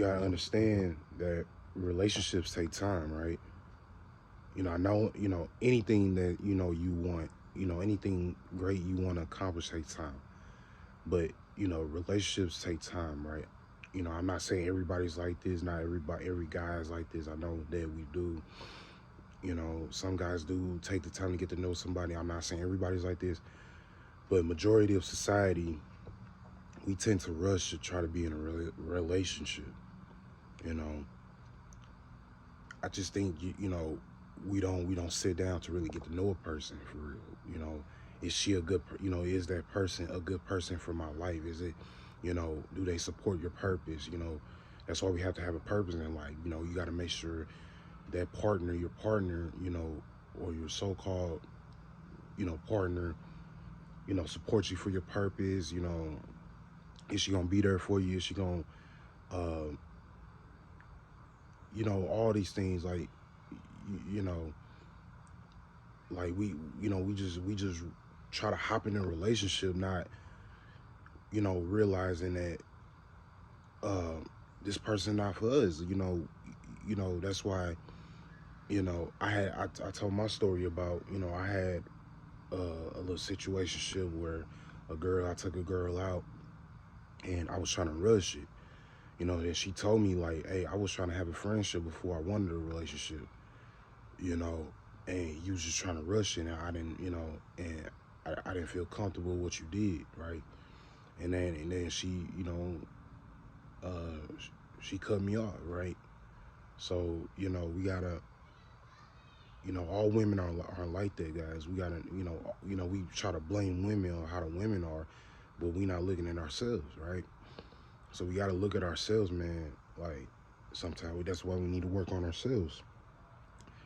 You gotta understand that relationships take time, right? I know, anything that, you want, anything great you want to accomplish takes time. But, relationships take time, right? I'm not saying everybody's like this, not every guy is like this. I know that we do. Some guys do take the time to get to know somebody. I'm not saying everybody's like this, but majority of society, we tend to rush to try to be in a relationship. You know, I just think we don't sit down to really get to know a person for real. Is she a good? Is that person a good person for my life? Is it, do they support your purpose? That's why we have to have a purpose in life. You got to make sure that your partner, or your so-called, partner, supports you for your purpose. Is she gonna be there for you? Is she gonna, uh, all these things like, you know, like we just try to hop in a relationship, not, realizing that uh, this person not for us. That's why, I told my story about, I had a little situationship where I took a girl out and I was trying to rush it. And she told me like, hey, I was trying to have a friendship before I wanted a relationship, you know, and you was just trying to rush it, and I didn't, and I didn't feel comfortable with what you did, right? And then she, she cut me off, right? So, we gotta, all women aren't like that, guys. We gotta, we try to blame women on how the women are, but we not looking at ourselves, right? So we gotta look at ourselves, man. Like, sometimes that's why we need to work on ourselves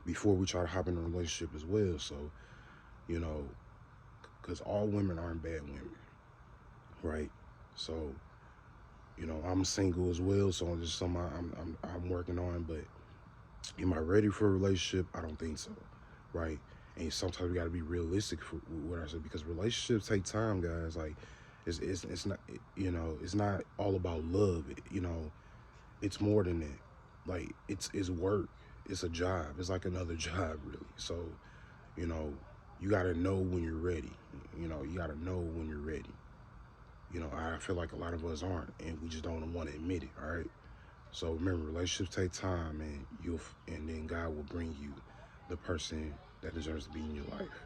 before we try to hop in a relationship as well. So, you know, because all women aren't bad women, right? So, I'm single as well, so it's just something I'm working on. But am I ready for a relationship? I don't think so, right? And sometimes we got to be realistic with ourselves, because relationships take time, guys. Like, it's not, it's not all about love. It's more than that. Like, it's work. It's a job. It's like another job, really. So, you know, you got to know when you're ready. You got to know when you're ready. I feel like a lot of us aren't, and we just don't want to admit it. All right. So remember, relationships take time, and then God will bring you the person that deserves to be in your life.